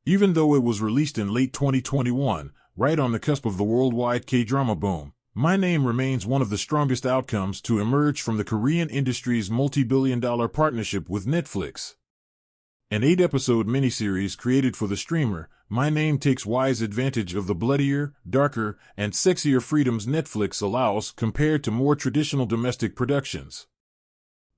Even though it was released in late 2021, right on the cusp of the worldwide K-drama boom, My Name remains one of the strongest outcomes to emerge from the Korean industry's multi-billion-dollar partnership with Netflix. An 8-episode miniseries created for the streamer, My Name takes wise advantage of the bloodier, darker, and sexier freedoms Netflix allows compared to more traditional domestic productions.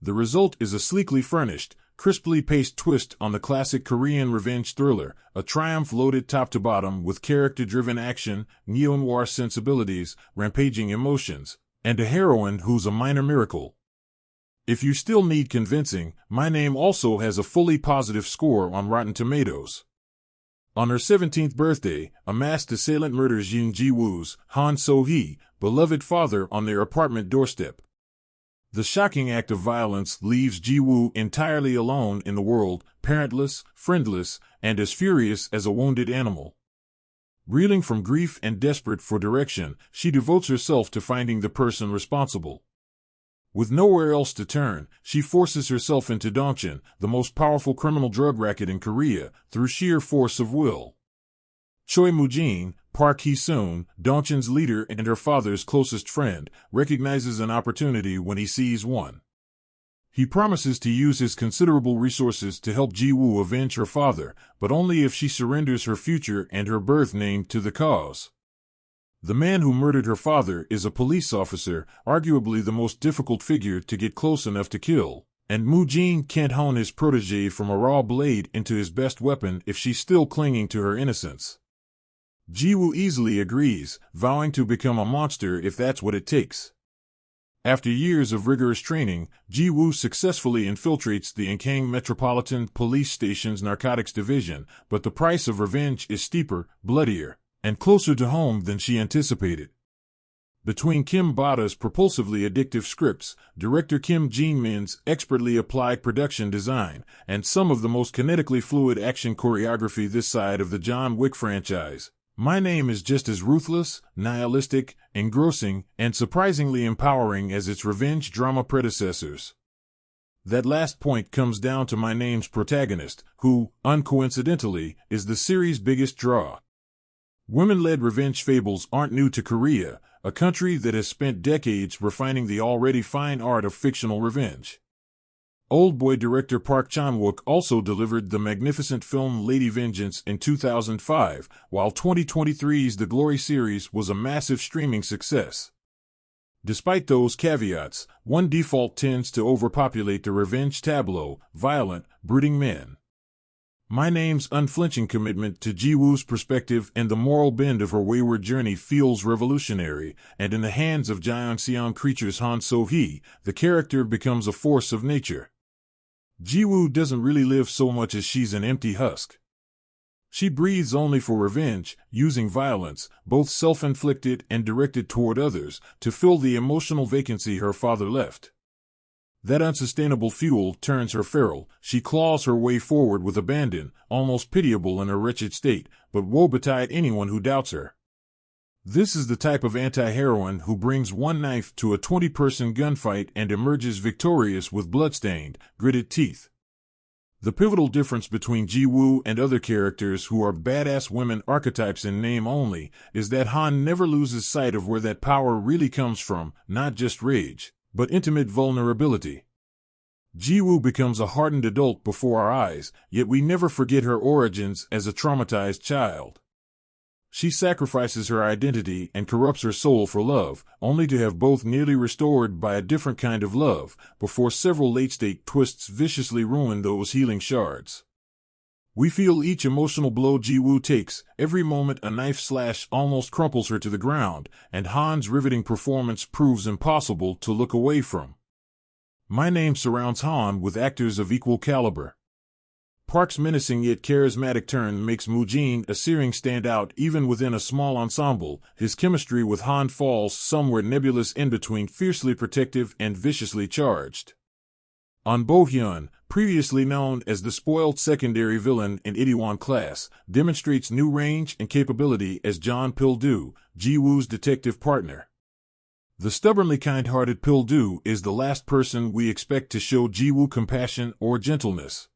The result is a sleekly furnished, crisply paced twist on the classic Korean revenge thriller, a triumph loaded top to bottom with character-driven action, neo-noir sensibilities, rampaging emotions, and a heroine who's a minor miracle. If you still need convincing, My Name also has a fully positive score on Rotten Tomatoes. On her 17th birthday, a masked assailant murders Yoon Ji-woo's, Han So-hee, beloved father on their apartment doorstep. The shocking act of violence leaves Ji-woo entirely alone in the world, parentless, friendless, and as furious as a wounded animal. Reeling from grief and desperate for direction, she devotes herself to finding the person responsible. With nowhere else to turn, she forces herself into Dongcheon, the most powerful criminal drug racket in Korea, through sheer force of will. Choi Moo-jin, Park Hee-soon, Dongcheon's leader and her father's closest friend, recognizes an opportunity when he sees one. He promises to use his considerable resources to help Ji-woo avenge her father, but only if she surrenders her future and her birth name to the cause. The man who murdered her father is a police officer, arguably the most difficult figure to get close enough to kill, and Moo-jin can't hone his protégé from a raw blade into his best weapon if she's still clinging to her innocence. Ji-woo easily agrees, vowing to become a monster if that's what it takes. After years of rigorous training, Ji-woo successfully infiltrates the Enkang Metropolitan Police Station's narcotics division, but the price of revenge is steeper, bloodier, and closer to home than she anticipated. Between Kim Bada's propulsively addictive scripts, director Kim Jin-min's expertly applied production design, and some of the most kinetically fluid action choreography this side of the John Wick franchise, My Name is just as ruthless, nihilistic, engrossing, and surprisingly empowering as its revenge drama predecessors. That last point comes down to My Name's protagonist, who, uncoincidentally, is the series' biggest draw. Women-led revenge fables aren't new to Korea, a country that has spent decades refining the already fine art of fictional revenge. Oldboy director Park Chan-wook also delivered the magnificent film Lady Vengeance in 2005, while 2023's The Glory series was a massive streaming success. Despite those caveats, one default tends to overpopulate the revenge tableau: violent, brooding men. My Name's unflinching commitment to Ji-woo's perspective and the moral bend of her wayward journey feels revolutionary, and in the hands of Jeonseon creature's Han So-hee, the character becomes a force of nature. Ji-woo doesn't really live so much as she's an empty husk. She breathes only for revenge, using violence, both self-inflicted and directed toward others, to fill the emotional vacancy her father left. That unsustainable fuel turns her feral. She claws her way forward with abandon, almost pitiable in her wretched state, but woe betide anyone who doubts her. This is the type of anti-heroine who brings one knife to a 20-person gunfight and emerges victorious with bloodstained, gritted teeth. The pivotal difference between Ji-woo and other characters who are badass women archetypes in name only is that Han never loses sight of where that power really comes from, not just rage, but intimate vulnerability. Ji-woo becomes a hardened adult before our eyes, yet we never forget her origins as a traumatized child. She sacrifices her identity and corrupts her soul for love, only to have both nearly restored by a different kind of love, before several late-stage twists viciously ruin those healing shards. We feel each emotional blow Ji-woo takes, every moment a knife slash almost crumples her to the ground, and Han's riveting performance proves impossible to look away from. My Name surrounds Han with actors of equal caliber. Park's menacing yet charismatic turn makes Moo-jin a searing standout even within a small ensemble. His chemistry with Han falls somewhere nebulous in between fiercely protective and viciously charged. An Bo-hyun, previously known as the spoiled secondary villain in Itaewon Class, demonstrates new range and capability as John Pil-do, Ji-woo's detective partner. The stubbornly kind-hearted Pil-do is the last person we expect to show Ji-woo compassion or gentleness.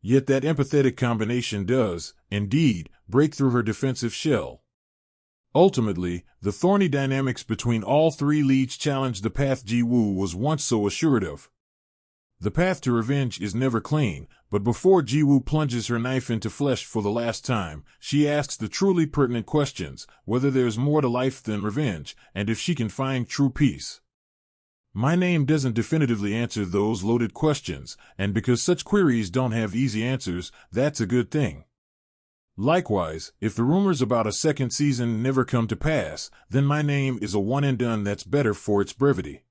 Yet that empathetic combination does, indeed, break through her defensive shell. Ultimately, the thorny dynamics between all three leads challenge the path Ji-woo was once so assured of. The path to revenge is never clean, but before Ji-woo plunges her knife into flesh for the last time, she asks the truly pertinent questions, whether there's more to life than revenge, and if she can find true peace. My Name doesn't definitively answer those loaded questions, and because such queries don't have easy answers, that's a good thing. Likewise, if the rumors about a second season never come to pass, then My Name is a one and done that's better for its brevity.